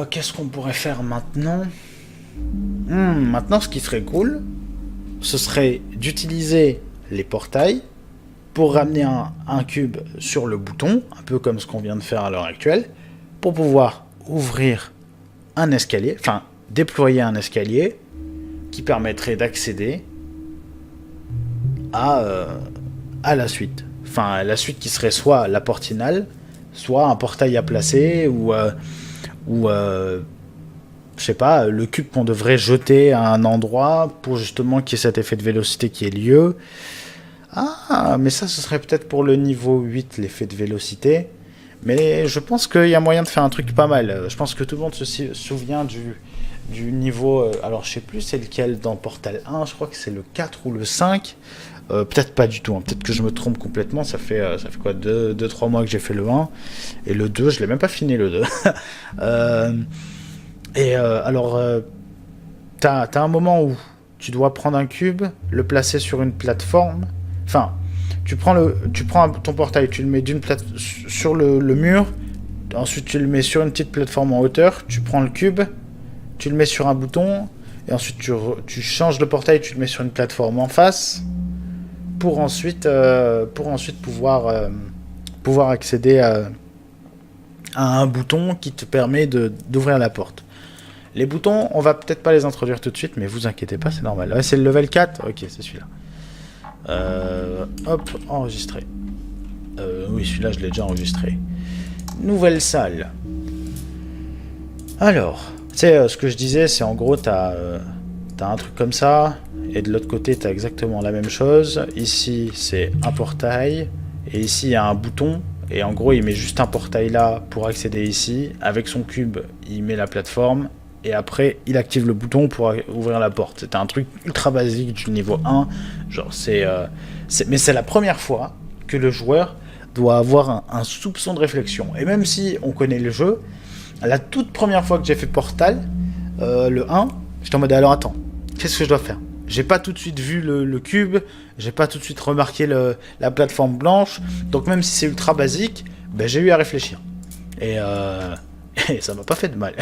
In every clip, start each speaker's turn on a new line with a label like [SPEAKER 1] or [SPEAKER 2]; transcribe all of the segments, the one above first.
[SPEAKER 1] Qu'est-ce qu'on pourrait faire maintenant? Maintenant, ce qui serait cool, ce serait d'utiliser les portails pour ramener un cube sur le bouton, un peu comme ce qu'on vient de faire à l'heure actuelle, pour pouvoir ouvrir un escalier, enfin déployer un escalier qui permettrait d'accéder à, à la suite. Enfin, la suite qui serait soit la porte finale, soit un portail à placer, ou je sais pas, le cube qu'on devrait jeter à un endroit pour justement qu'il y ait cet effet de vélocité qui ait lieu. Ah, mais ça, ce serait peut-être pour le niveau 8, l'effet de vélocité. Mais je pense qu'il y a moyen de faire un truc pas mal. Je pense que tout le monde se souvient du niveau... alors, je sais plus c'est lequel dans Portal 1, je crois que c'est le 4 ou le 5. Peut-être pas du tout, hein. Peut-être que je me trompe complètement. Ça fait quoi 2-3 mois que j'ai fait le 1. Et le 2, je l'ai même pas fini, le 2. Alors, t'as un moment où tu dois prendre un cube, le placer sur une plateforme. Enfin, tu prends ton portail, tu le mets sur le mur. Ensuite, tu le mets sur une petite plateforme en hauteur. Tu prends le cube, tu le mets sur un bouton. Et ensuite, tu changes de portail, tu le mets sur une plateforme en face. Pour ensuite pouvoir accéder à un bouton qui te permet d'ouvrir la porte. Les boutons, on va peut-être pas les introduire tout de suite, mais vous inquiétez pas, c'est normal. Ouais, c'est le level 4. Ok, c'est celui-là. Hop, enregistré. Oui, celui-là, je l'ai déjà enregistré. Nouvelle salle. Alors, tu sais, ce que je disais, c'est en gros, t'as un truc comme ça, et de l'autre côté, t'as exactement la même chose. Ici, c'est un portail, et ici, il y a un bouton, et en gros, il met juste un portail là pour accéder ici. Avec son cube, il met la plateforme, et après, il active le bouton pour ouvrir la porte. C'était un truc ultra basique du niveau 1. Genre, mais c'est la première fois que le joueur doit avoir un soupçon de réflexion. Et même si on connaît le jeu, la toute première fois que j'ai fait Portal, le 1, j'étais en mode alors attends, qu'est-ce que je dois faire? J'ai pas tout de suite vu le cube, j'ai pas tout de suite remarqué la plateforme blanche, donc même si c'est ultra basique, ben, j'ai eu à réfléchir. Et, et ça m'a pas fait de mal.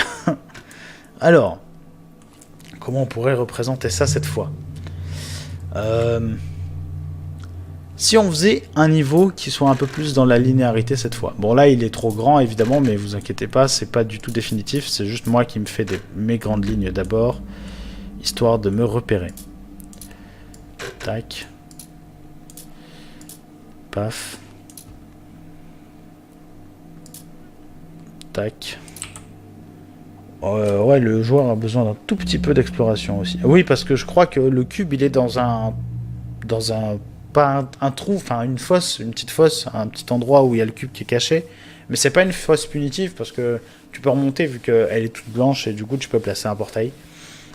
[SPEAKER 1] Alors, comment on pourrait représenter ça cette fois? Si on faisait un niveau qui soit un peu plus dans la linéarité cette fois. Bon là il est trop grand évidemment, mais vous inquiétez pas, c'est pas du tout définitif, c'est juste moi qui me fais mes grandes lignes d'abord, histoire de me repérer. Tac. Paf. Tac. Ouais, le joueur a besoin d'un tout petit peu d'exploration aussi. Oui, parce que je crois que le cube il est dans un pas un trou, enfin une fosse, une petite fosse, un petit endroit où il y a le cube qui est caché. Mais c'est pas une fosse punitive parce que tu peux remonter vu qu'elle est toute blanche et du coup tu peux placer un portail.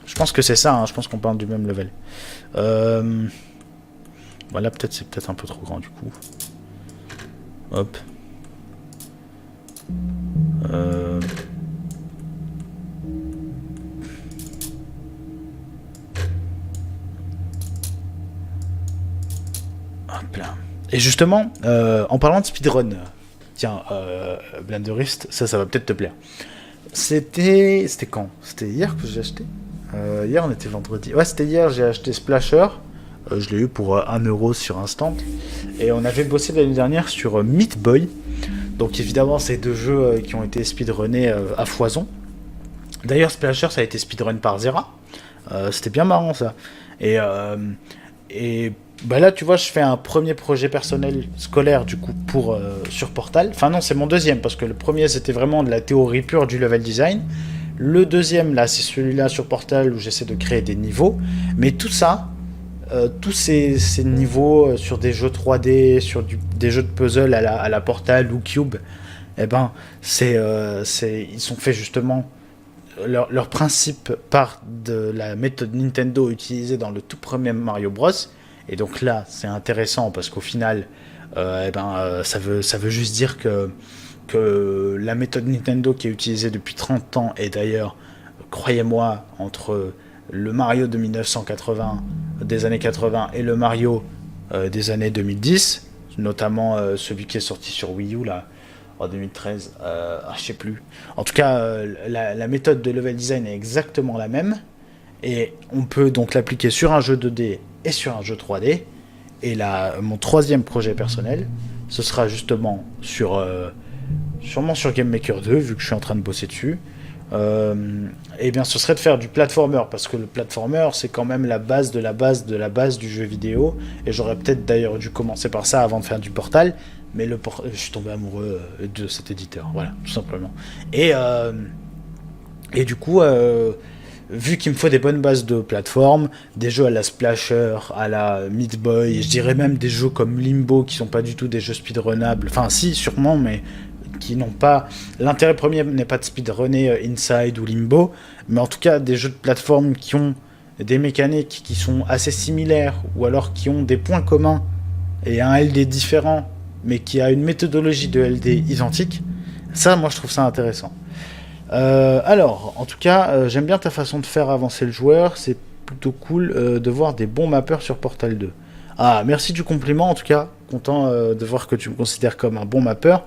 [SPEAKER 1] Je pense que c'est ça, hein, je pense qu'on parle du même level. Voilà, c'est peut-être un peu trop grand du coup. Hop. Hop là. Et justement, en parlant de speedrun, tiens, Blenderist, ça va peut-être te plaire. C'était quand? C'était hier que j'ai acheté. Hier, on était vendredi. Ouais, c'était hier, j'ai acheté Splasher. Je l'ai eu pour 1€ sur Instant. Et on avait bossé l'année dernière sur Meat Boy. Donc évidemment, c'est deux jeux qui ont été speedrunnés à foison. D'ailleurs, Splasher, ça a été speedrun par Zera. C'était bien marrant, ça. Et bah là, tu vois, je fais un premier projet personnel scolaire, du coup, sur Portal. Enfin non, c'est mon deuxième, parce que le premier, c'était vraiment de la théorie pure du level design. Le deuxième, là, c'est celui-là sur Portal, où j'essaie de créer des niveaux. Mais tout ça, tous ces niveaux sur des jeux 3D, sur des jeux de puzzle à la Portal ou Cube, eh ben, ils sont faits justement... Leur principe part de la méthode Nintendo utilisée dans le tout premier Mario Bros. Et donc là, c'est intéressant parce qu'au final, ça veut juste dire que la méthode Nintendo qui est utilisée depuis 30 ans, et d'ailleurs, croyez-moi, entre le Mario de 1980, des années 80, et le Mario des années 2010, notamment celui qui est sorti sur Wii U, là, en 2013, je sais plus. En tout cas, la méthode de level design est exactement la même. Et on peut donc l'appliquer sur un jeu 2D et sur un jeu 3D. Et là, mon troisième projet personnel, ce sera justement sûrement sur Game Maker 2, vu que je suis en train de bosser dessus. Et bien, ce serait de faire du platformer, parce que le platformer, c'est quand même la base de la base de la base du jeu vidéo. Et j'aurais peut-être d'ailleurs dû commencer par ça avant de faire du Portal. Mais je suis tombé amoureux de cet éditeur, voilà, tout simplement. Et du coup, vu qu'il me faut des bonnes bases de plateforme, des jeux à la Splasher, à la Meat Boy, je dirais même des jeux comme Limbo qui sont pas du tout des jeux speedrunnables, enfin si sûrement, mais qui n'ont pas... L'intérêt premier n'est pas de speedrunner Inside ou Limbo, mais en tout cas des jeux de plateforme qui ont des mécaniques qui sont assez similaires, ou alors qui ont des points communs et un LD différent, mais qui a une méthodologie de LD identique. Ça, moi je trouve ça intéressant. Alors, en tout cas, j'aime bien ta façon de faire avancer le joueur. C'est plutôt cool de voir des bons mappeurs sur Portal 2. Ah, merci du compliment, en tout cas. Content de voir que tu me considères comme un bon mappeur.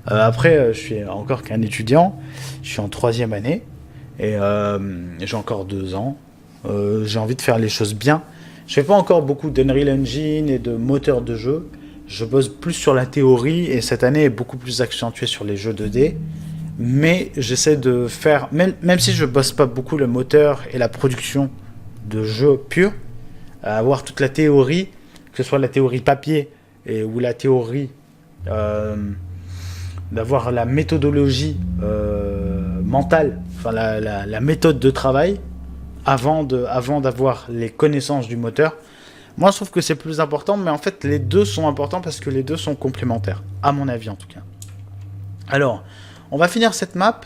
[SPEAKER 1] Après, je suis encore qu'un étudiant. Je suis en 3e année. Et j'ai encore 2 ans. J'ai envie de faire les choses bien. Je fais pas encore beaucoup d'Unreal Engine et de moteurs de jeu. Je bosse plus sur la théorie. Et cette année est beaucoup plus accentuée sur les jeux 2D. Mais j'essaie de faire, même si je bosse pas beaucoup le moteur et la production de jeux purs, avoir toute la théorie, que ce soit la théorie papier ou la théorie d'avoir la méthodologie mentale, enfin la méthode de travail, avant d'avoir les connaissances du moteur. Moi je trouve que c'est plus important, mais en fait les deux sont importants parce que les deux sont complémentaires, à mon avis en tout cas. Alors, on va finir cette map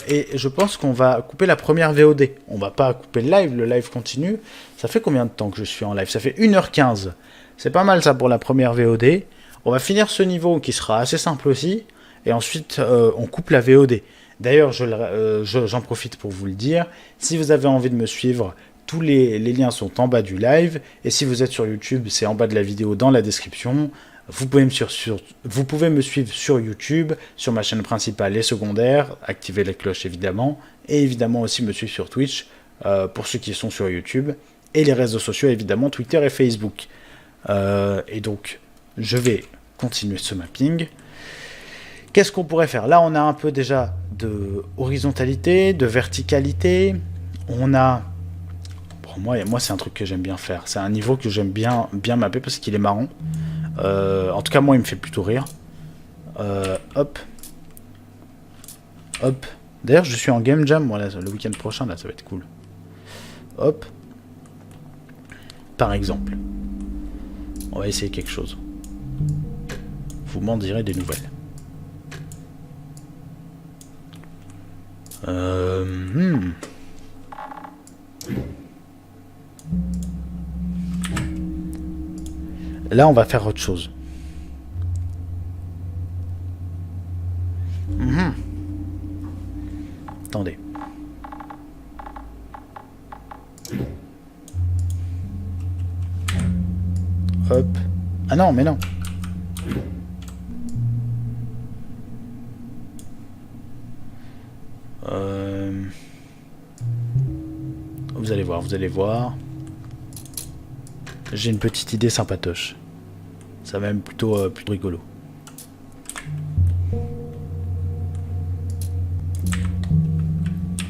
[SPEAKER 1] et je pense qu'on va couper la première VOD. On va pas couper le live continue. Ça fait combien de temps que je suis en live? Ça fait 1h15. C'est pas mal ça pour la première VOD. On va finir ce niveau qui sera assez simple aussi. Et ensuite, on coupe la VOD. D'ailleurs, j'en profite pour vous le dire. Si vous avez envie de me suivre, tous les liens sont en bas du live. Et si vous êtes sur YouTube, c'est en bas de la vidéo dans la description. Vous pouvez me suivre sur YouTube, sur ma chaîne principale et secondaire, activer la cloche évidemment, et évidemment aussi me suivre sur Twitch, pour ceux qui sont sur YouTube, et les réseaux sociaux évidemment, Twitter et Facebook. Et donc, je vais continuer ce mapping. Qu'est-ce qu'on pourrait faire? Là, on a un peu déjà de horizontalité, de verticalité, on a... Bon, moi c'est un truc que j'aime bien faire, c'est un niveau que j'aime bien mapper parce qu'il est marrant. En tout cas, moi, il me fait plutôt rire. Hop. Hop. D'ailleurs, je suis en Game Jam, moi, là, le week-end prochain, là, ça va être cool. Hop. Par exemple. On va essayer quelque chose. Vous m'en direz des nouvelles. Là, on va faire autre chose. Attendez. Hop. Ah non, mais non. Vous allez voir, vous allez voir. J'ai une petite idée sympatoche. Ça va même plutôt rigolo.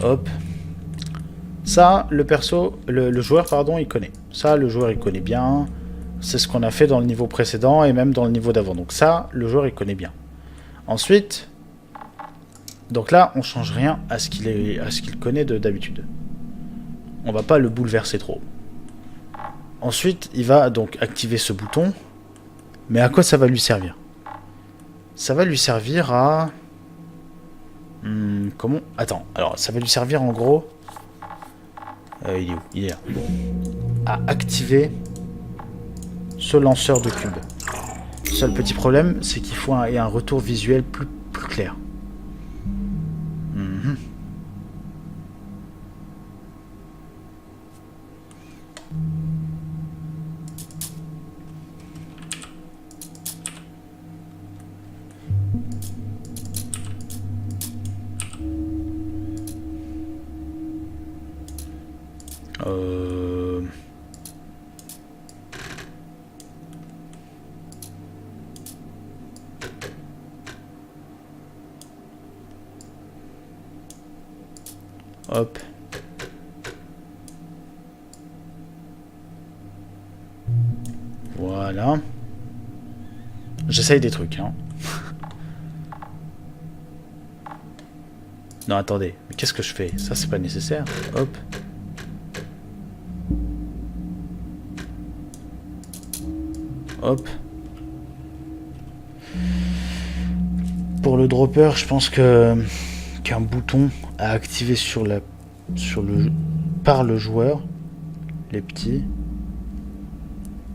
[SPEAKER 1] Hop. Ça, le joueur, pardon, il connaît. Ça, le joueur, il connaît bien. C'est ce qu'on a fait dans le niveau précédent et même dans le niveau d'avant. Donc ça, le joueur, il connaît bien. Ensuite, donc là, on change rien à ce qu'il connaît d'habitude. On va pas le bouleverser trop. Ensuite, il va donc activer ce bouton. Mais à quoi ça va lui servir? Ça va lui servir à... comment? Attends, alors ça va lui servir en gros... il est où? Il est là. À activer ce lanceur de cubes. Le seul petit problème, c'est qu'il faut un retour visuel plus clair. Euh... Hop. Voilà. J'essaye des trucs, hein. Non, attendez. Mais qu'est-ce que je fais? Ça, c'est pas nécessaire. Hop. Hop. Pour le dropper, je pense que qu'un bouton à activer par le joueur, les petits,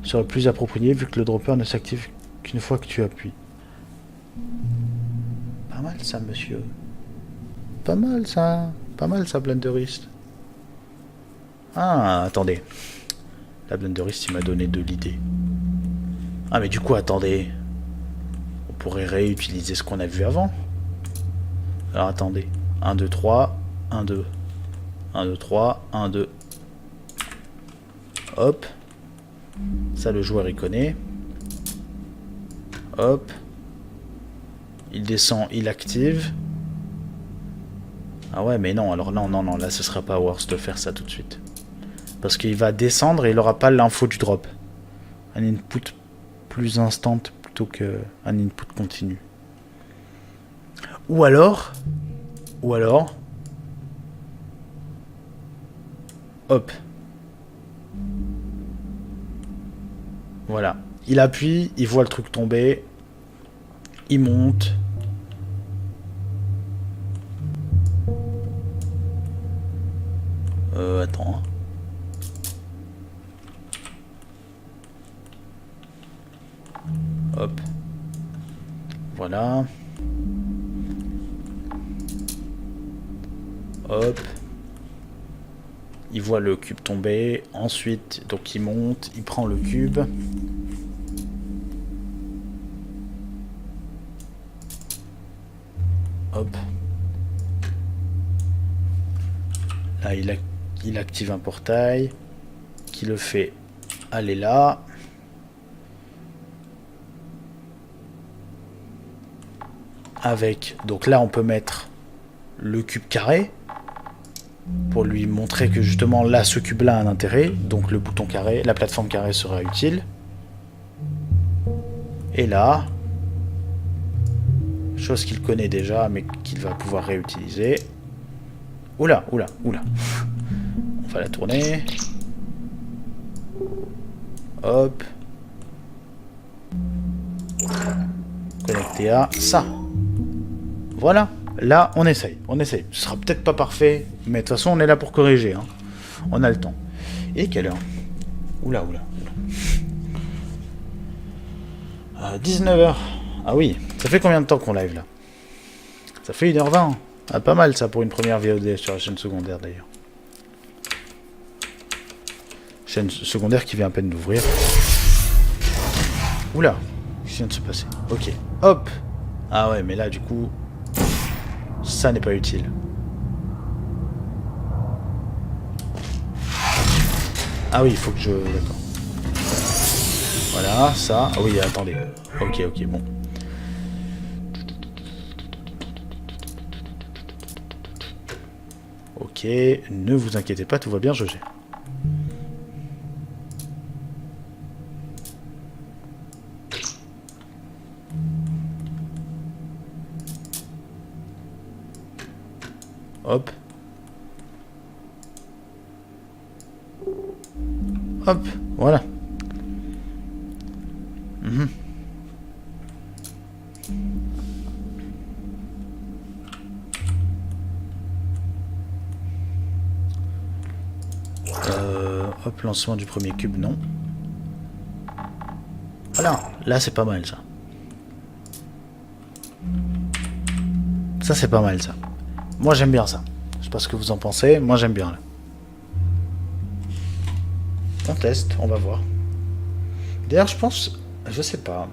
[SPEAKER 1] serait plus approprié vu que le dropper ne s'active qu'une fois que tu appuies. Pas mal ça, monsieur. Pas mal ça. Pas mal ça, Blenderist. Ah, attendez. La Blenderist, il m'a donné de l'idée. Ah, mais du coup, attendez. On pourrait réutiliser ce qu'on a vu avant. Alors, attendez. 1, 2, 3. 1, 2. 1, 2, 3. 1, 2. Hop. Ça, le joueur, il connaît. Hop. Il descend, il active. Ah ouais, mais non, alors non, non, non, là, ce sera pas worth de faire ça tout de suite. Parce qu'il va descendre et il aura pas l'info du drop. Un input plus instant plutôt qu'un input continu. Ou alors... Hop. Voilà. Il appuie, il voit le truc tomber. Il monte. Attends. Hop. Voilà. Hop. Il voit le cube tomber. Ensuite, donc il monte, il prend le cube. Hop. Là, il active un portail qui le fait aller là. Avec, donc là on peut mettre le cube carré pour lui montrer que justement là ce cube là a un intérêt, donc le bouton carré, la plateforme carrée sera utile. Et là, chose qu'il connaît déjà mais qu'il va pouvoir réutiliser. Oula, oula, oula. On va la tourner. Hop. Connecté à ça. Voilà, là on essaye, Ce sera peut-être pas parfait, mais de toute façon on est là pour corriger, hein. On a le temps. Et quelle heure? Oula, oula, oula. 19h. Ah oui, ça fait combien de temps qu'on live là? Ça fait 1h20. Ah, pas mal ça pour une première VOD sur la chaîne secondaire d'ailleurs. Chaîne secondaire qui vient à peine d'ouvrir. Oula, qu'est-ce qui vient de se passer? Ok, hop. Ah ouais, mais là du coup... ça n'est pas utile. Ah oui, il faut que je... D'accord. Voilà, ça... Ah oui, attendez. Ok, ok, bon. Ok, ne vous inquiétez pas, tout va bien, je gère. Hop. Hop, voilà. Mmh. Hop, lancement du premier cube, non. Voilà, là c'est pas mal ça. Ça c'est pas mal ça. Moi j'aime bien ça. Je sais pas ce que vous en pensez, moi j'aime bien là. On teste, on va voir. D'ailleurs je pense, je sais pas.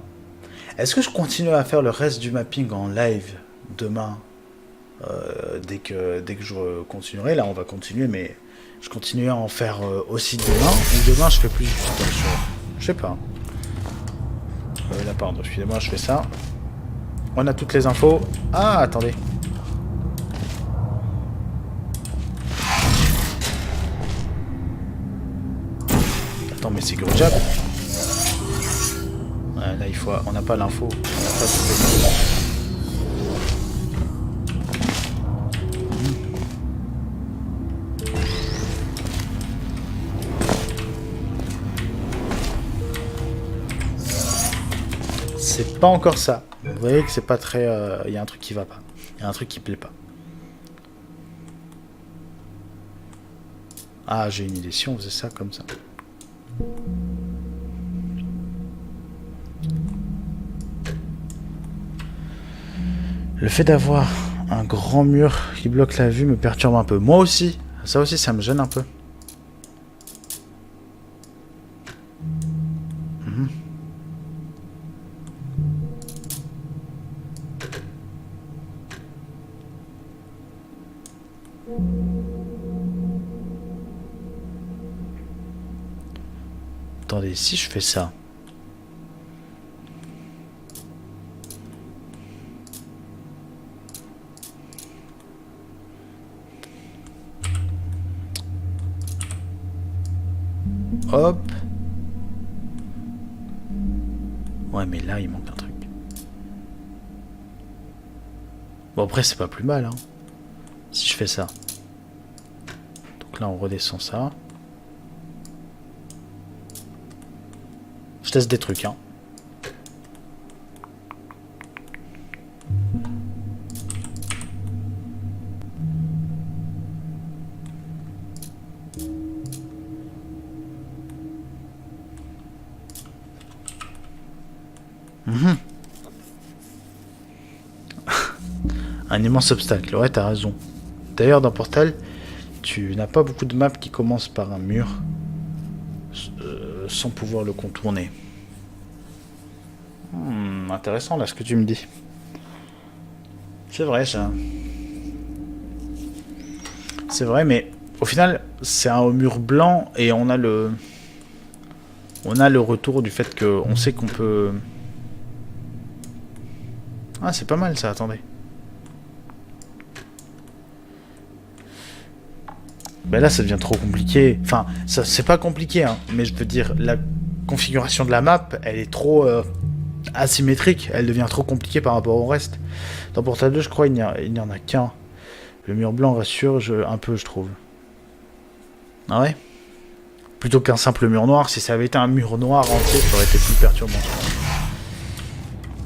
[SPEAKER 1] Est-ce que je continue à faire le reste du mapping en live demain dès que je continuerai. Là, on va continuer, mais je continuerai à en faire aussi demain. Ou demain, je fais plus du tout sur... Je sais pas. Là, pardon, excusez-moi, je fais ça. On a toutes les infos. Ah, attendez. Attends, mais c'est Grudjab. Ouais, là, il faut... On n'a pas l'info. On n'a pas toutes les infos. C'est pas encore ça. Vous voyez que c'est pas très... Il y a un truc qui va pas. Il y a un truc qui plaît pas. Ah, j'ai une idée. Si on faisait ça comme ça. Le fait d'avoir un grand mur qui bloque la vue me perturbe un peu. Moi aussi. Ça aussi, ça me gêne un peu. Attendez, si je fais ça... Hop. Ouais, mais là, il manque un truc. Bon, après, c'est pas plus mal, hein. Si je fais ça. Donc là, on redescend ça. Je teste des trucs, hein. Un immense obstacle, ouais, t'as raison. D'ailleurs, dans Portal, tu n'as pas beaucoup de maps qui commencent par un mur sans pouvoir le contourner. Intéressant là ce que tu me dis. C'est vrai ça. C'est vrai, mais au final, c'est un mur blanc et on a le retour du fait que on sait qu'on peut... Ah, c'est pas mal ça, attendez. Ben là, ça devient trop compliqué. Enfin, ça, c'est pas compliqué, hein, mais je veux dire, la configuration de la map, elle est trop asymétrique. Elle devient trop compliquée par rapport au reste. Dans Portal 2, je crois, il n'y en a qu'un. Le mur blanc rassure un peu, je trouve. Ah ouais? Plutôt qu'un simple mur noir. Si ça avait été un mur noir entier, ça aurait été plus perturbant.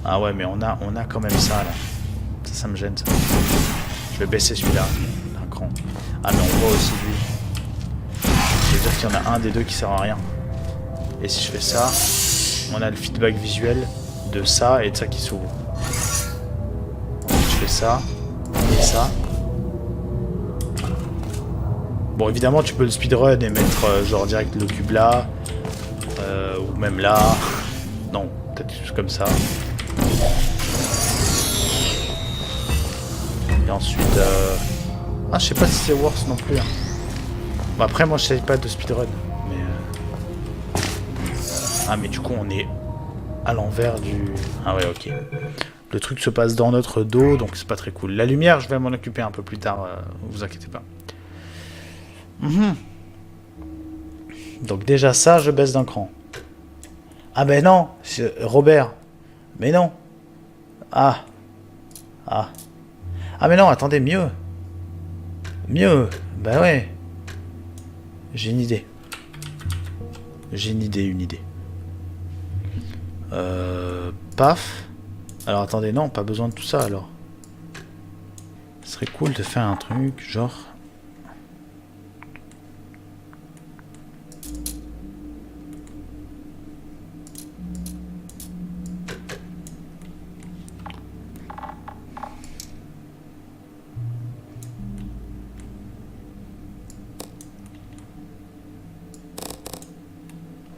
[SPEAKER 1] Ah ouais, mais on a quand même ça, là. Ça me gêne, ça. Je vais baisser celui-là d'un cran. Ah, mais on voit aussi lui. Je veux dire qu'il y en a un des deux qui sert à rien. Et si je fais ça, on a le feedback visuel de ça et de ça qui s'ouvre. Je fais ça et ça. Bon, évidemment, tu peux le speedrun et mettre genre direct le cube là. Ou même là. Non, peut-être juste comme ça. Et ensuite... Ah, je sais pas si c'est worse non plus. Hein. Bon, après, moi, je sais pas de speedrun. Mais... Ah, mais du coup, on est à l'envers du... Ah ouais, ok. Le truc se passe dans notre dos, donc c'est pas très cool. La lumière, je vais m'en occuper un peu plus tard, vous inquiétez pas. Donc déjà ça, je baisse d'un cran. Ah ben non, Robert. Mais non. Ah. Ah. Ah mais non, attendez, mieux. Mieux. Bah ouais. J'ai une idée. Une idée. Paf. Alors attendez, non, pas besoin de tout ça alors. Ce serait cool de faire un truc genre...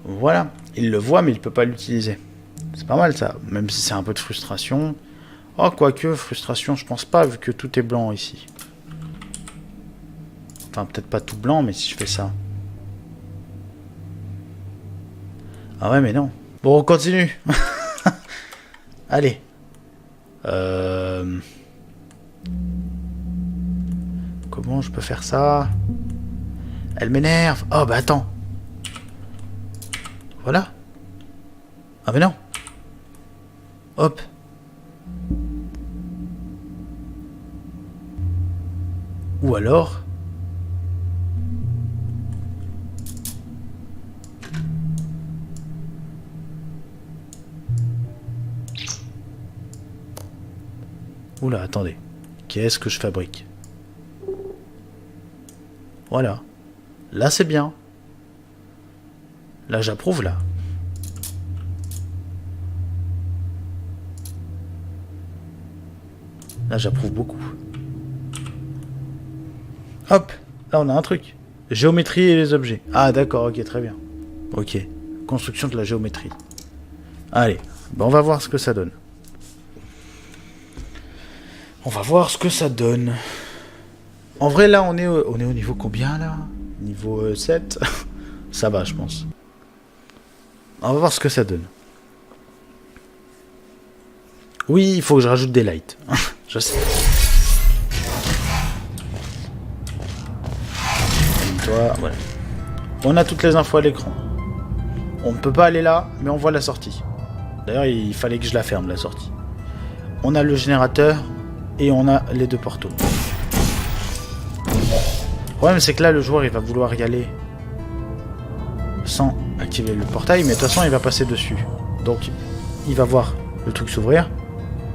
[SPEAKER 1] Voilà, il le voit mais il peut pas l'utiliser. C'est pas mal ça, même si c'est un peu de frustration. Oh, quoique, frustration, je pense pas, vu que tout est blanc ici. Enfin, peut-être pas tout blanc, mais si je fais ça. Ah ouais, mais non. Bon, on continue. Allez. Comment je peux faire ça? Elle m'énerve. Oh, bah attends. Voilà. Ah, mais non. Hop. Ou alors... Oula, attendez. Qu'est-ce que je fabrique? Voilà. Là, c'est bien. Là, j'approuve, là. Là, j'approuve beaucoup. Hop. Là, on a un truc. Géométrie et les objets. Ah, d'accord, ok, très bien. Ok. Construction de la géométrie. Allez. Ben, on va voir ce que ça donne. On va voir ce que ça donne. En vrai, là, on est au niveau combien, là? Niveau 7. Ça va, je pense. On va voir ce que ça donne. Oui, il faut que je rajoute des lights. Je sais. Toi, voilà. On a toutes les infos à l'écran. On ne peut pas aller là, mais on voit la sortie. D'ailleurs, il fallait que je la ferme, la sortie. On a le générateur et on a les deux portaux. Le problème, c'est que là, le joueur, il va vouloir y aller sans activer le portail, mais de toute façon, il va passer dessus. Donc, il va voir le truc s'ouvrir.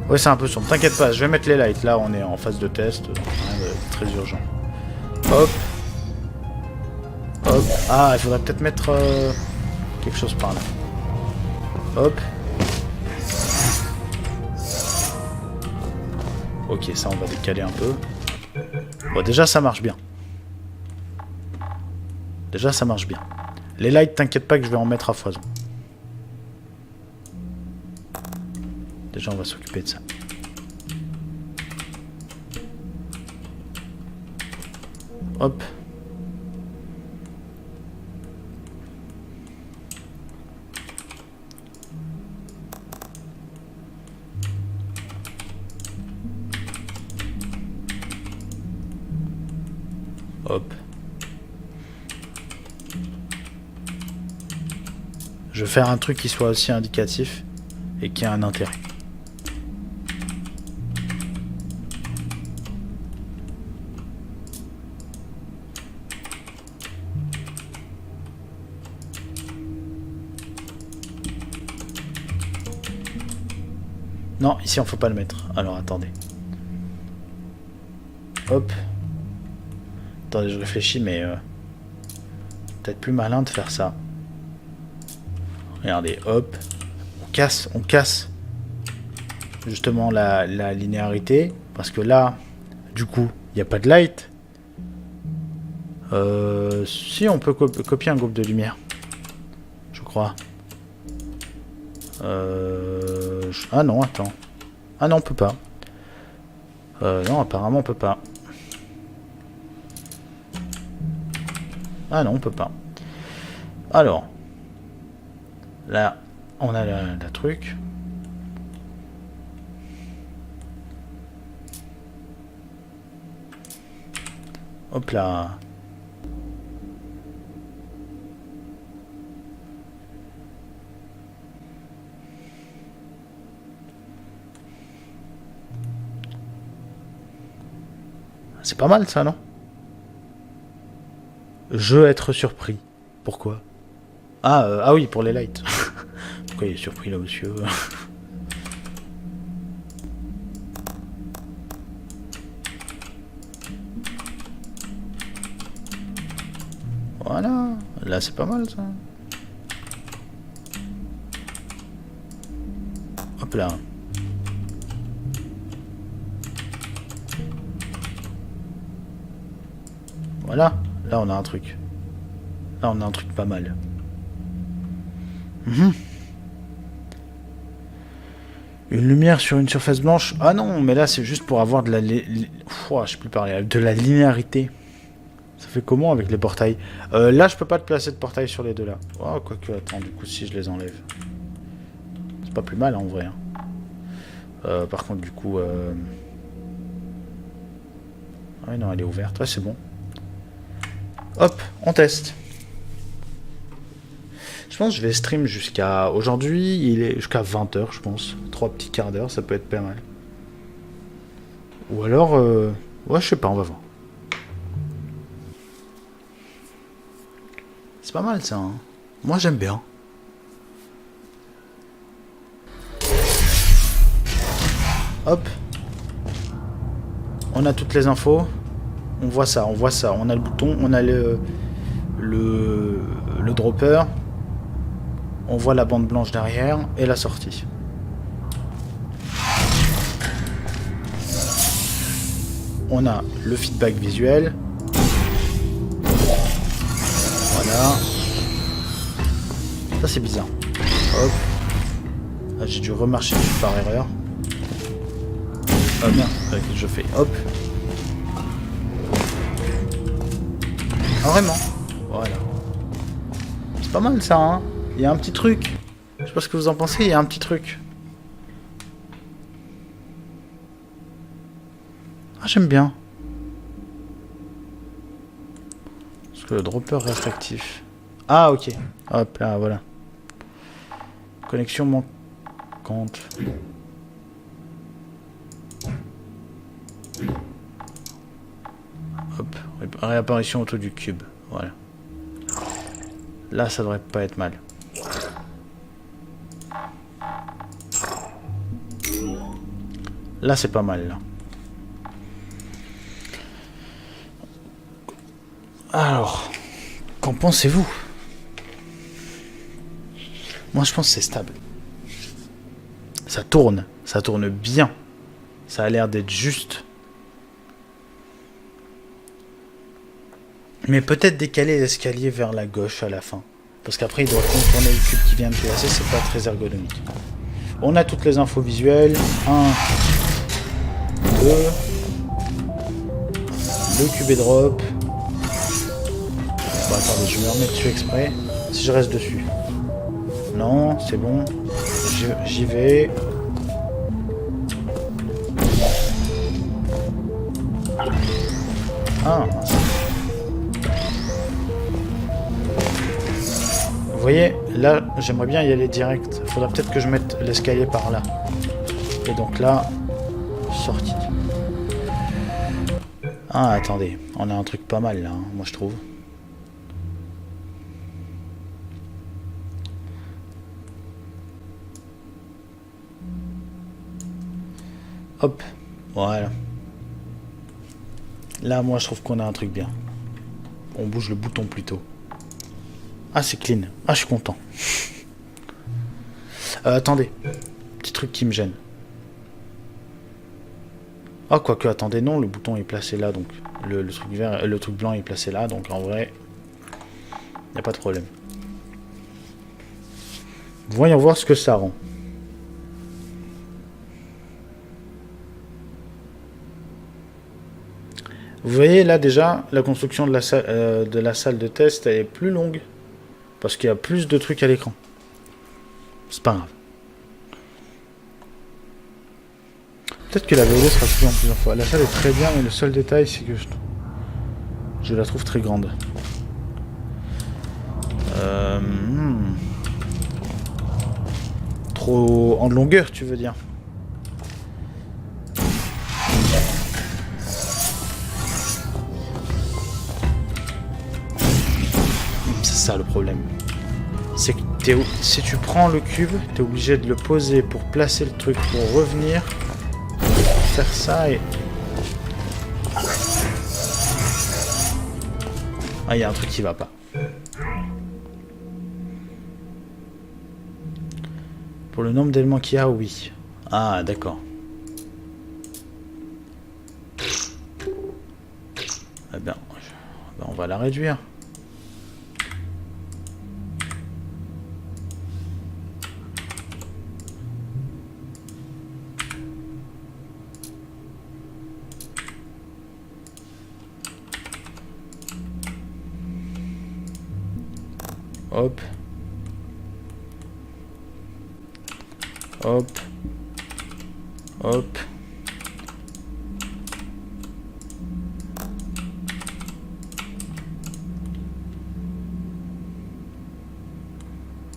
[SPEAKER 1] Ouais, c'est un peu sombre. T'inquiète pas, je vais mettre les lights. Là, on est en phase de test. Très urgent. Hop. Hop. Ah, il faudrait peut-être mettre quelque chose par là. Hop. Ok, ça, on va décaler un peu. Bon, déjà, ça marche bien. Déjà, ça marche bien. Les lights, t'inquiète pas que je vais en mettre à foison. Déjà, on va s'occuper de ça. Hop. Hop. Je vais faire un truc qui soit aussi indicatif et qui a un intérêt. Non, ici on peut pas le mettre. Alors attendez. Hop. Attendez, je réfléchis, mais peut-être plus malin de faire ça. Regardez, hop. On casse justement la linéarité. Parce que là, du coup, il n'y a pas de light. Si, on peut copier un groupe de lumière. Je crois. Ah non, attends. Ah non, on peut pas. Non, apparemment, on peut pas. Ah non, on peut pas. Alors. Là, on a la truc. Hop là. C'est pas mal ça, non? Je veux être surpris. Pourquoi? Ah oui, pour les lights. Pourquoi il est surpris là, monsieur? Voilà. Là, c'est pas mal ça. Hop là. Voilà. Là, on a un truc. Là, on a un truc pas mal. Une lumière sur une surface blanche. Ah non, mais là c'est juste pour avoir de la... Ouah, je sais plus parler. De la linéarité. Ça fait comment avec les portails? Là je peux pas te placer de portail sur les deux là. Oh, quoique, attends, du coup si je les enlève. C'est pas plus mal en vrai. Hein. Par contre du coup... Ah oui non, elle est ouverte. Ouais, c'est bon. Hop, on teste. Je pense que je vais stream jusqu'à... Aujourd'hui, il est jusqu'à 20h, je pense. 3 petits quarts d'heure, ça peut être pas mal. Ou alors... Ouais, je sais pas, on va voir. C'est pas mal, ça. Hein. Moi, j'aime bien. Hop. On a toutes les infos. On voit ça, on voit ça. On a le bouton, on a le dropper. On voit la bande blanche derrière et la sortie. On a le feedback visuel. Voilà. Ça c'est bizarre. Hop. Ah, j'ai dû remarcher dessus par erreur. Ah bien, avec je fais hop. Ah vraiment. Voilà. C'est pas mal ça hein. Il y a un petit truc. Je sais pas ce que vous en pensez, il y a un petit truc. Ah, j'aime bien. Parce que le dropper reste actif. Ah, ok. Hop, là, voilà. Connexion manquante. Hop, réapparition autour du cube. Voilà. Là, ça devrait pas être mal. Là, c'est pas mal, là. Alors, qu'en pensez-vous? Moi, je pense que c'est stable. Ça tourne bien. Ça a l'air d'être juste. Mais peut-être décaler l'escalier vers la gauche à la fin. Parce qu'après, il doit contourner le cube qui vient de placer, c'est pas très ergonomique. On a toutes les infos visuelles. 1, 2. Le cube est drop. Bon, attendez, je me remets dessus exprès. Si je reste dessus. Non, c'est bon. J'y vais. Ah. Vous voyez, là, j'aimerais bien y aller direct. Faudra peut-être que je mette l'escalier par là. Et donc là, sortie. Ah, attendez. On a un truc pas mal, là, hein, moi, je trouve. Hop. Voilà. Là, moi, je trouve qu'on a un truc bien. On bouge le bouton plutôt. Ah, c'est clean. Ah, je suis content. Attendez. Petit truc qui me gêne. Ah, quoique, attendez, non, le bouton est placé là, donc le truc vert, le truc blanc est placé là, donc en vrai, il n'y a pas de problème. Voyons voir ce que ça rend. Vous voyez là déjà, la construction de la salle de test elle est plus longue. Parce qu'il y a plus de trucs à l'écran. C'est pas grave. Peut-être que la VOD sera plus en plusieurs fois. La salle est très bien, mais le seul détail, c'est que je la trouve très grande. Trop en longueur, tu veux dire? C'est ça le problème. C'est que si tu prends le cube, t'es obligé de le poser pour placer le truc, pour revenir, faire ça et... Ah, il y a un truc qui va pas. Pour le nombre d'éléments qu'il y a, oui. Ah, d'accord. Eh bien, on va la réduire. Hop. Hop. Hop.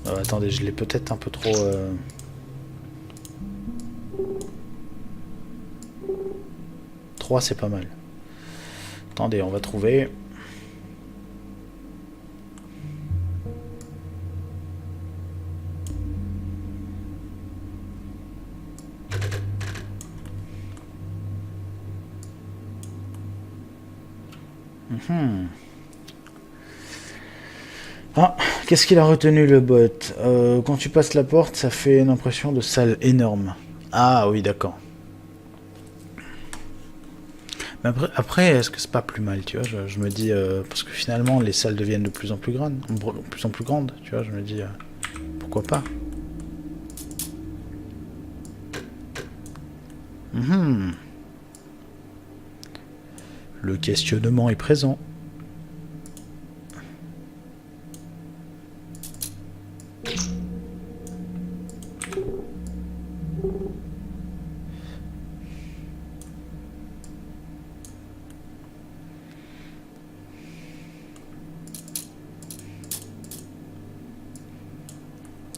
[SPEAKER 1] Attendez, je l'ai peut-être un peu trop... 3, c'est pas mal. Attendez, on va trouver... Ah, qu'est-ce qu'il a retenu le bot? Quand tu passes la porte, ça fait une impression de salle énorme. Ah oui, d'accord. Mais après est-ce que c'est pas plus mal, tu vois? Je me dis, parce que finalement, les salles deviennent de plus en plus grandes, tu vois, je me dis, pourquoi pas? Le questionnement est présent.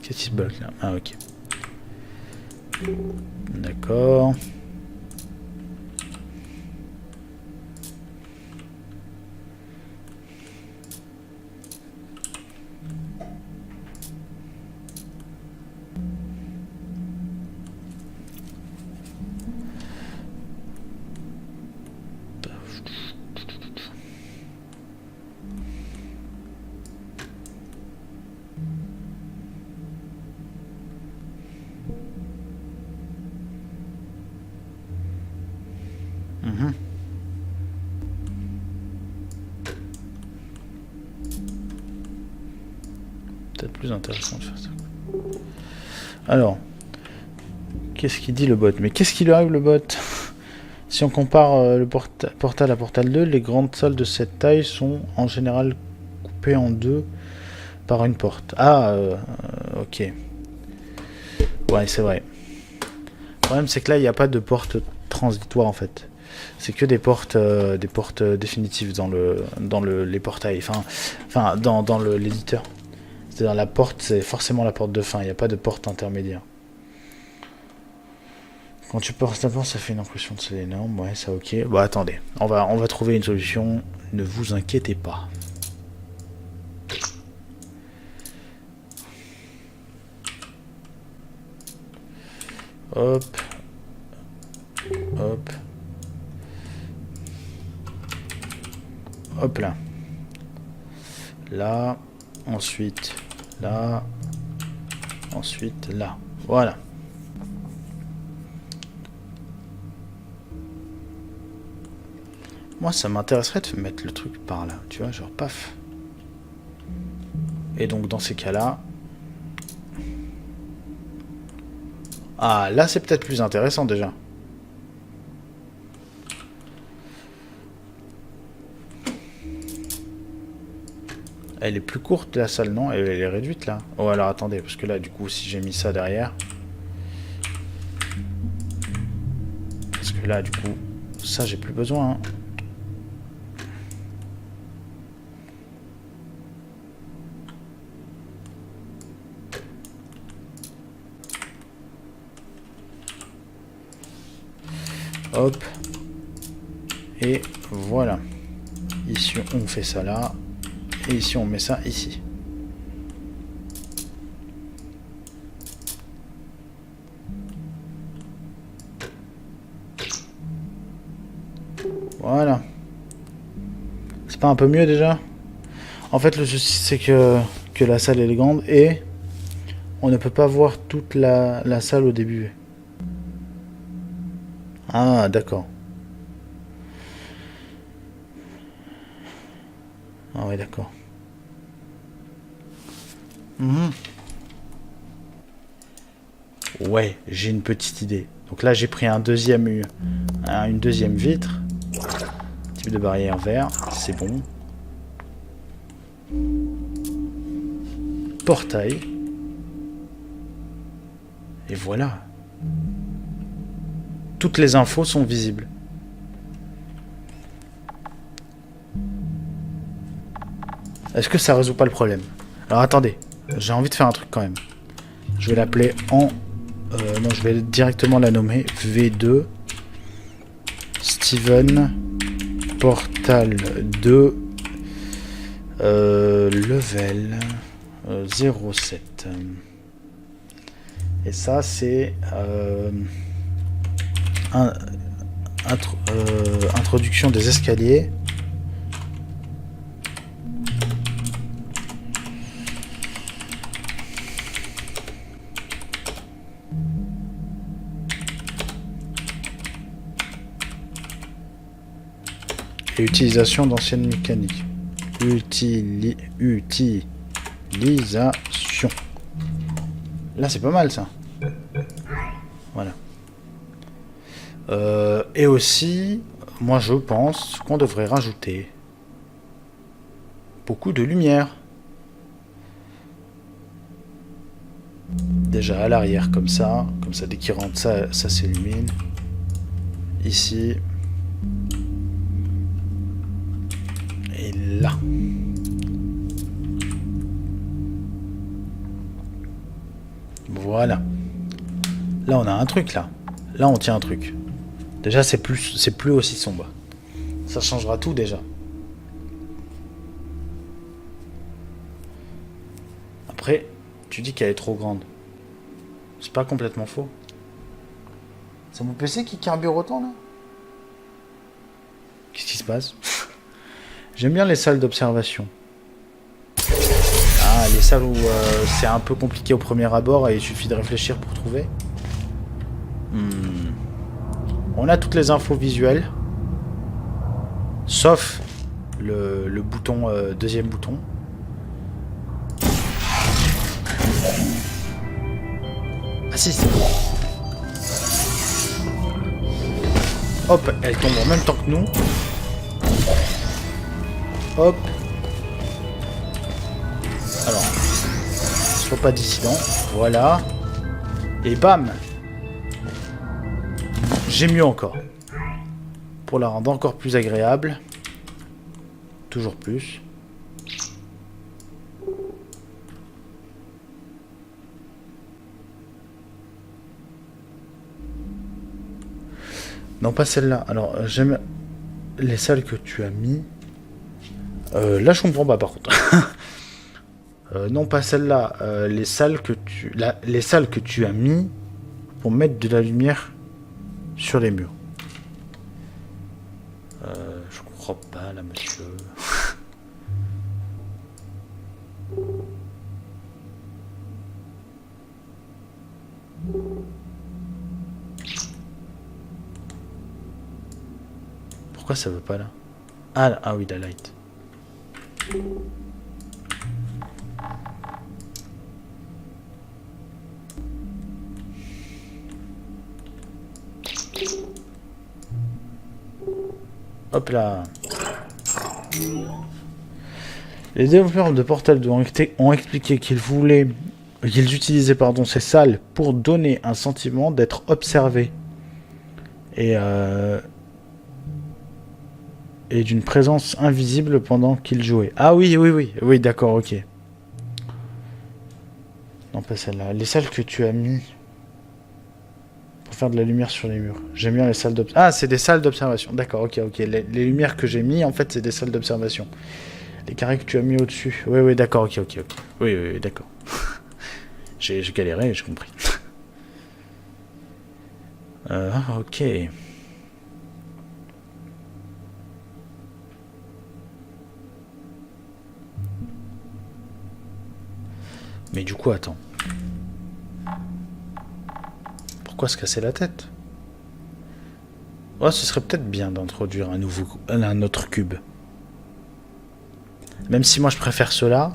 [SPEAKER 1] Qu'est-ce qui se bloque là? Ah ok. D'accord. Peut-être plus intéressant de faire ça. Alors, qu'est-ce qu'il dit le bot? Mais qu'est-ce qui lui arrive le bot? Si on compare le portal à Portal 2, les grandes salles de cette taille sont en général coupées en deux par une porte. Ah, ok. Ouais, c'est vrai. Le problème, c'est que là, il n'y a pas de porte transitoire en fait. C'est que des portes définitives dans les portails. Enfin, dans l'éditeur. C'est-à-dire la porte, c'est forcément la porte de fin. Il n'y a pas de porte intermédiaire. Quand tu passes la porte, ça fait une impression de c'est énorme. Ouais, ça ok. Bon, attendez. On va trouver une solution. Ne vous inquiétez pas. Hop. Hop. Hop là. Là. Ensuite là. Ensuite là. Voilà. Moi, ça m'intéresserait de mettre le truc par là. Tu vois, genre paf. Et donc, dans ces cas-là... Ah, là, c'est peut-être plus intéressant, déjà. Elle est plus courte, la salle, non? Elle est réduite, là. Oh, alors, attendez, parce que là, du coup, si j'ai mis ça derrière... Parce que là, du coup, ça, j'ai plus besoin, hein. Hop. Et voilà. Ici, on fait ça là. Et ici, on met ça ici. Voilà. C'est pas un peu mieux déjà? En fait, le souci, c'est que la salle elle est grande et on ne peut pas voir toute la salle au début. Ah, d'accord. Ah ouais, d'accord. Ouais, j'ai une petite idée. Donc là, j'ai pris une deuxième vitre. Type de barrière vert, c'est bon. portail. Et voilà. Toutes les infos sont visibles. Est-ce que ça résout pas le problème? Alors attendez, j'ai envie de faire un truc quand même. Je vais l'appeler en... non, je vais directement la nommer V2 Steven Portal 2 level 07. Et ça c'est introduction des escaliers. Et utilisation d'anciennes mécaniques. Utilisation. Là, c'est pas mal, ça. Voilà. Et aussi, moi, je pense qu'on devrait rajouter beaucoup de lumière. Déjà à l'arrière, comme ça, dès qu'il rentre, ça s'illumine. Ici. Et là. Voilà. Là, on a un truc, là. Là, on tient un truc. Déjà, c'est plus aussi sombre. Ça changera tout, déjà. Après, tu dis qu'elle est trop grande. C'est pas complètement faux. C'est mon PC qui carbure autant, là? Qu'est-ce qui se passe? J'aime bien les salles d'observation. Ah, les salles où c'est un peu compliqué au premier abord et il suffit de réfléchir pour trouver. On a toutes les infos visuelles. Sauf le bouton, deuxième bouton. Ah si, c'est bon. Hop, elle tombe en même temps que nous. Hop. Alors, sois pas dissident. Voilà. Et bam. J'ai mieux encore. Pour la rendre encore plus agréable. Toujours plus. Non, pas celle-là. Alors, j'aime les salles que tu as mis. Là, je comprends pas, par contre. Non, pas celle-là. Les salles que tu as mis pour mettre de la lumière sur les murs. Je crois pas, là, monsieur. Pourquoi ça veut pas, là? Ah oui, la light. Hop là. Les développeurs de Portal 2 ont expliqué qu'ils utilisaient ces salles pour donner un sentiment d'être observé et d'une présence invisible pendant qu'ils jouaient. Ah oui, d'accord, ok. Non, pas celle-là. Les salles que tu as mis pour faire de la lumière sur les murs. J'aime bien les salles d'observation. Ah, c'est des salles d'observation. D'accord, ok. Les lumières que j'ai mis, en fait, c'est des salles d'observation. Les carrés que tu as mis au-dessus. Oui, d'accord, ok. Oui, d'accord. J'ai galéré, j'ai compris. Ok. Mais du coup, attends. Pourquoi se casser la tête? Ouais, ce serait peut-être bien d'introduire un autre cube. Même si moi je préfère cela,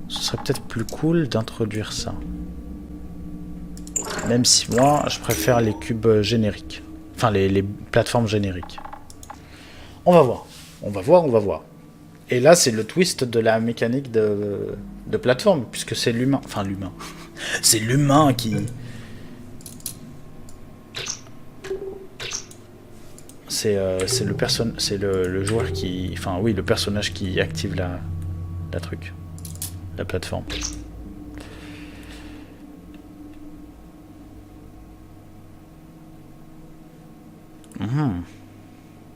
[SPEAKER 1] ce serait peut-être plus cool d'introduire ça. Même si moi je préfère les cubes génériques. Enfin, les plateformes génériques. On va voir. Et là, c'est le twist de la mécanique de plateforme, puisque c'est l'humain. Enfin, l'humain. C'est l'humain qui... C'est le joueur qui... Enfin, oui, le personnage qui active la truc. La plateforme.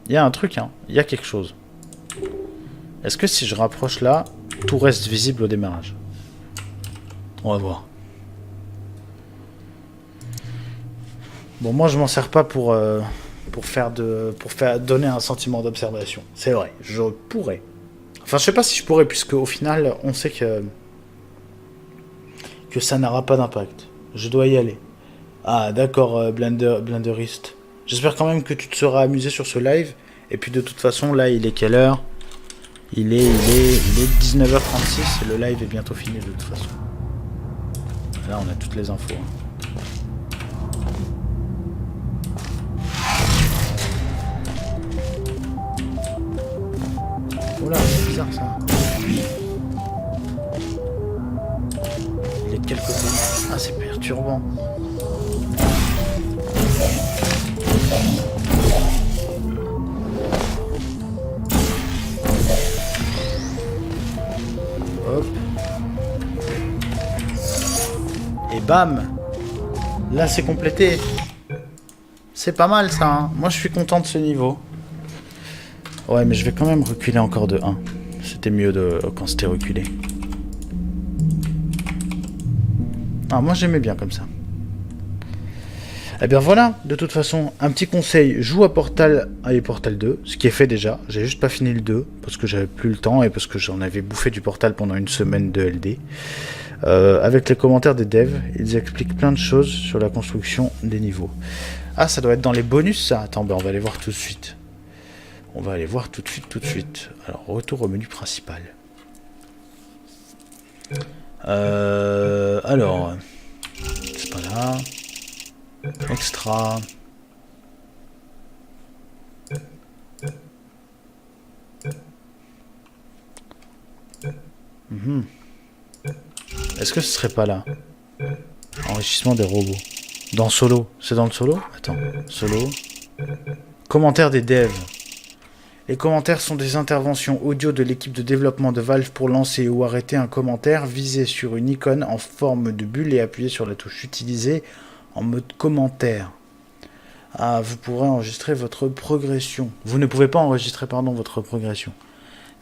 [SPEAKER 1] Il y a un truc, hein. Il y a quelque chose. Est-ce que si je rapproche là, tout reste visible au démarrage? On va voir. Bon, moi je m'en sers pas pour donner un sentiment d'observation. C'est vrai, je pourrais. Enfin, je sais pas si je pourrais, puisque au final, on sait que ça n'aura pas d'impact. Je dois y aller. Ah, d'accord, Blenderist. J'espère quand même que tu te seras amusé sur ce live. Et puis de toute façon, là, il est quelle heure? Il est 19h36 et le live est bientôt fini de toute façon. Là, on a toutes les infos. Oula, c'est bizarre ça. Il est de quel côté? Ah, c'est perturbant. Hop. Et bam! Là, c'est complété. C'est pas mal ça, hein. Moi, je suis content de ce niveau. Ouais, mais je vais quand même reculer encore de 1. C'était mieux quand c'était reculé. Ah, moi j'aimais bien comme ça. Eh bien voilà, de toute façon, un petit conseil, joue à Portal 1 et Portal 2, ce qui est fait déjà. J'ai juste pas fini le 2, parce que j'avais plus le temps et parce que j'en avais bouffé du Portal pendant une semaine de LD. Avec les commentaires des devs, ils expliquent plein de choses sur la construction des niveaux. Ah, ça doit être dans les bonus ça. Attends, ben on va aller voir tout de suite. On va aller voir tout de suite. Alors, retour au menu principal. Alors, c'est pas là. Extra. Est-ce que ce serait pas là? Enrichissement des robots. Dans Solo. C'est dans le Solo? Attends. Solo. Commentaires des devs. Les commentaires sont des interventions audio de l'équipe de développement de Valve pour lancer ou arrêter un commentaire, viser sur une icône en forme de bulle et appuyer sur la touche utilisée en mode commentaire. Ah, vous pourrez enregistrer votre progression. Vous ne pouvez pas enregistrer, votre progression.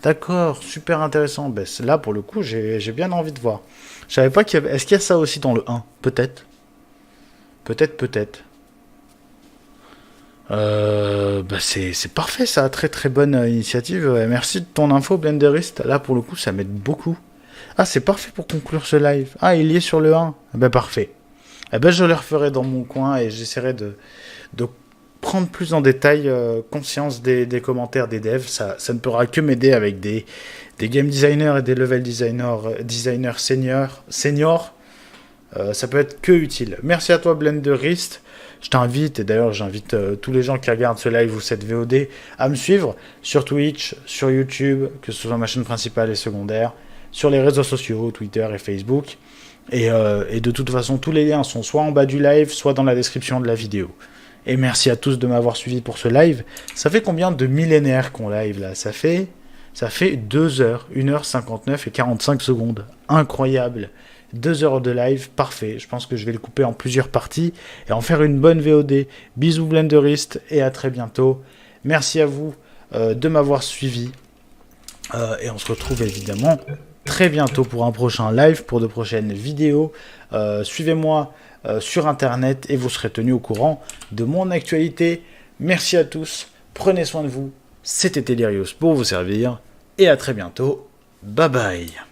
[SPEAKER 1] D'accord, super intéressant. Ben, là, pour le coup, j'ai bien envie de voir. Je savais pas qu'il y avait... Est-ce qu'il y a ça aussi dans le 1? Peut-être. Peut-être. Bah c'est parfait ça, très très bonne initiative. Merci de ton info Blenderist. Là pour le coup ça m'aide beaucoup. Ah c'est parfait pour conclure ce live. Ah il y est sur le 1. Bah parfait. Eh ben je le referai dans mon coin et j'essaierai de prendre plus en détail conscience des commentaires des devs. Ça ne pourra que m'aider avec des game designers et des level designers seniors. Ça peut être que utile. Merci à toi Blenderist. Je t'invite, et d'ailleurs j'invite tous les gens qui regardent ce live ou cette VOD à me suivre sur Twitch, sur YouTube, que ce soit ma chaîne principale et secondaire, sur les réseaux sociaux, Twitter et Facebook. Et de toute façon, tous les liens sont soit en bas du live, soit dans la description de la vidéo. Et merci à tous de m'avoir suivi pour ce live. Ça fait combien de millénaires qu'on live là? Ça fait 2 heures, 1h59 et 45 secondes. Incroyable. 2 heures de live, parfait. Je pense que je vais le couper en plusieurs parties et en faire une bonne VOD. Bisous Blenderist et à très bientôt. Merci à vous de m'avoir suivi. Et on se retrouve évidemment très bientôt pour un prochain live, pour de prochaines vidéos. Suivez-moi sur internet et vous serez tenus au courant de mon actualité. Merci à tous, prenez soin de vous. C'était Delirious pour vous servir et à très bientôt. Bye bye.